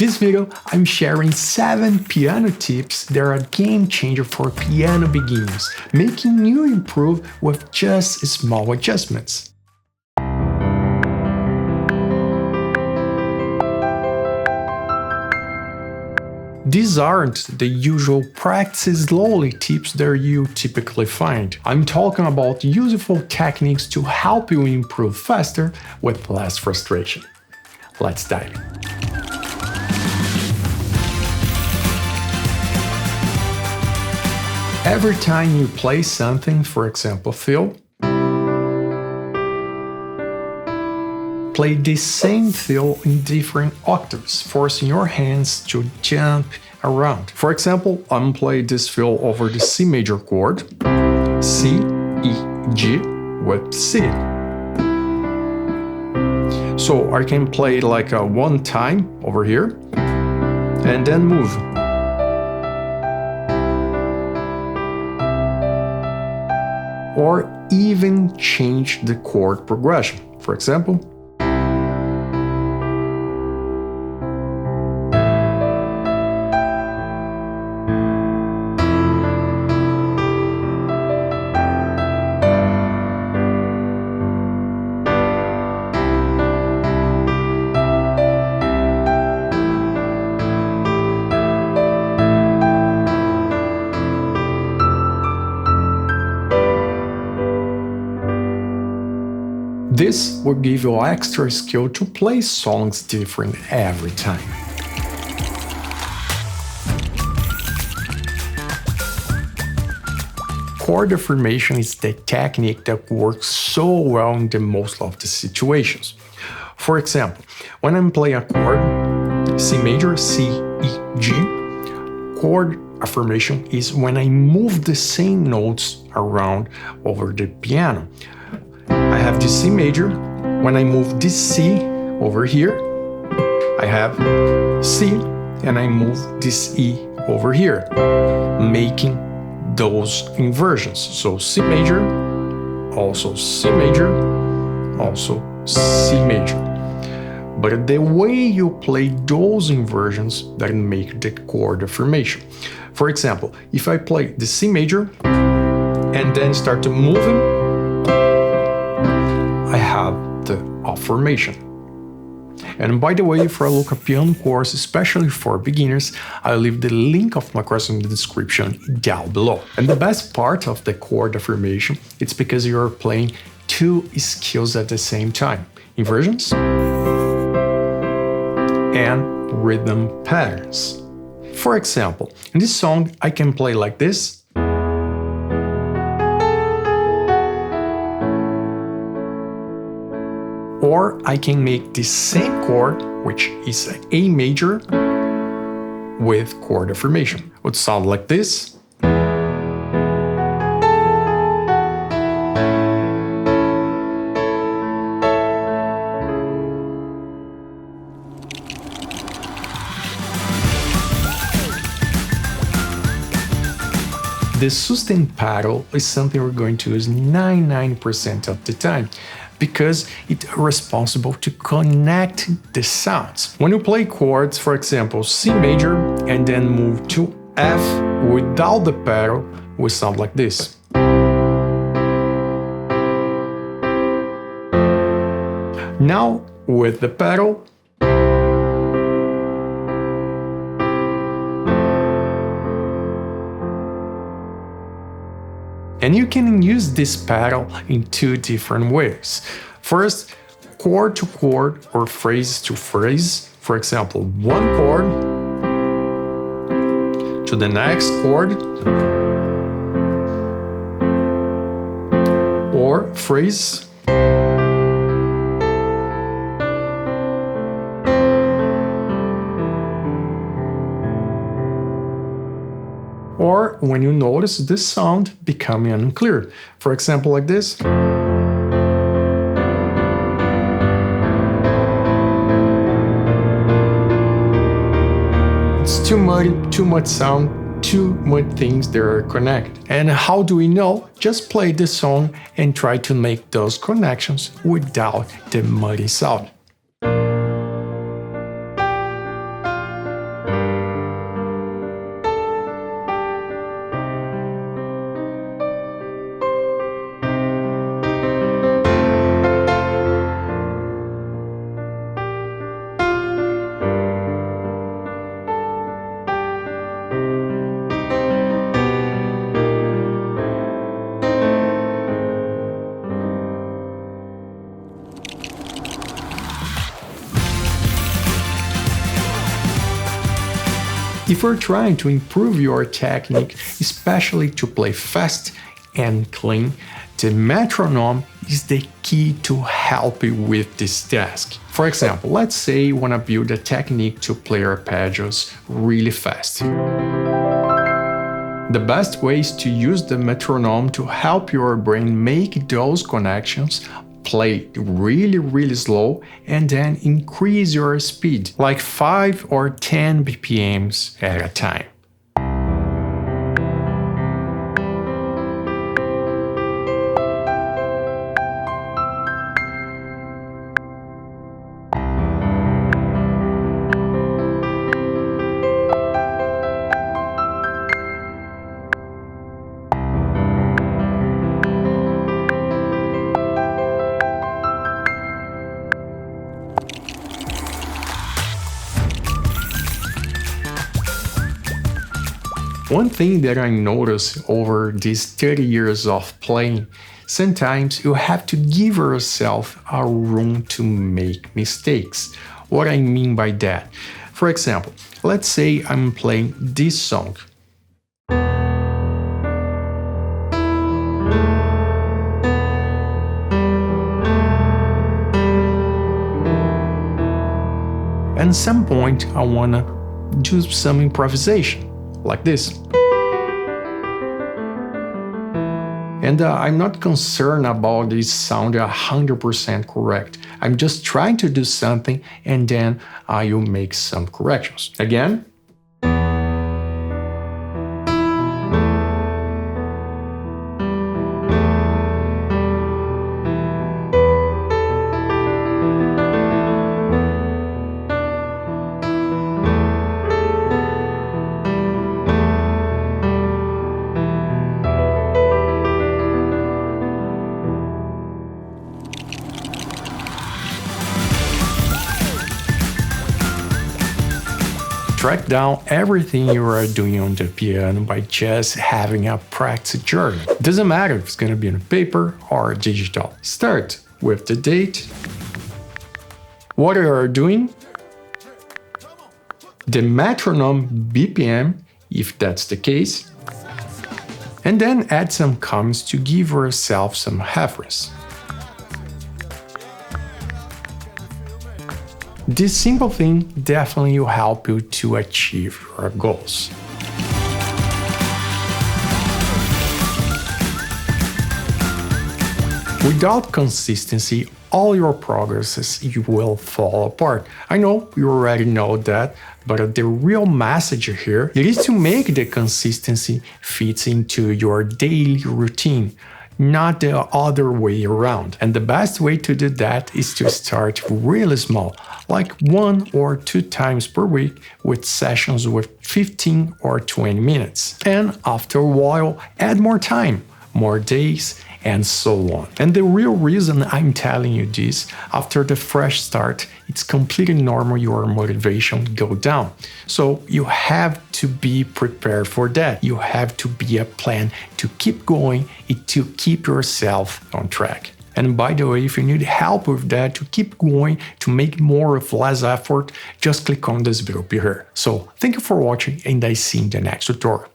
this video, I'm sharing 7 piano tips that are a game changer for piano beginners, making you improve with just small adjustments. These aren't the usual practice slowly tips that you typically find. I'm talking about useful techniques to help you improve faster with less frustration. Let's dive in. Every time you play something, for example, fill, play the same fill in different octaves, forcing your hands to jump around. For example, I'm playing this fill over the C major chord, C, E, G with C. So I can play like a one time over here and then move. Or even change the chord progression. For example, this will give you extra skill to play songs different every time. Chord affirmation is the technique that works so well in the most of the situations. For example, when I'm playing a chord, C major, C, E, G, chord affirmation is when I move the same notes around over the piano. I have the C major. When I move this C over here, I have C, and I move this E over here, making those inversions. So C major, also C major, also C major. But the way you play those inversions that make the chord affirmation. For example, if I play the C major and then start to moving, I have the affirmation. And by the way, for a local piano course, especially for beginners, I'll leave the link of my course in the description down below. And the best part of the chord affirmation, it's because you're playing 2 skills at the same time: inversions and rhythm patterns. For example, in this song, I can play like this, or I can make the same chord, which is an A major, with chord affirmation. It would sound like this. The sustain pedal is something we're going to use 99% of the time, because it's responsible to connect the sounds. When you play chords, for example, C major, and then move to F without the pedal, will sound like this. Now, with the pedal, and you can use this pedal in 2 different ways. First, chord to chord or phrase to phrase. For example, one chord to the next chord, or phrase or when you notice this sound becoming unclear. For example, like this. It's too muddy, too much sound, too much things that are connected. And how do we know? Just play the song and try to make those connections without the muddy sound. If you're trying to improve your technique, especially to play fast and clean, the metronome is the key to help you with this task. For example, let's say you want to build a technique to play arpeggios really fast. The best way is to use the metronome to help your brain make those connections, play really slow, and then increase your speed, like 5 or 10 BPMs at a time. One thing that I noticed over these 30 years of playing, sometimes you have to give yourself a room to make mistakes. What I mean by that? For example, let's say I'm playing this song. And at some point I wanna do some improvisation. Like this. And I'm not concerned about this sound 100% correct. I'm just trying to do something and then you make some corrections. Again. Track down everything you are doing on the piano by just having a practice journal. Doesn't matter if it's going to be on paper or digital. Start with the date, what you are doing, the metronome BPM, if that's the case, and then add some comments to give yourself some reference. This simple thing definitely will help you to achieve your goals. Without consistency, all your progresses will fall apart. I know you already know that, but the real message here is to make the consistency fit into your daily routine, not the other way around. And the best way to do that is to start really small, like 1 or 2 times per week with sessions with 15 or 20 minutes. And after a while, add more time, more days, and so on. And the real reason I'm telling you this, after the fresh start, it's completely normal your motivation go down. So you have to be prepared for that. You have to be a plan to keep going and to keep yourself on track. And by the way, if you need help with that, to keep going, to make more with less effort, just click on this video here. So thank you for watching and I see you in the next tutorial.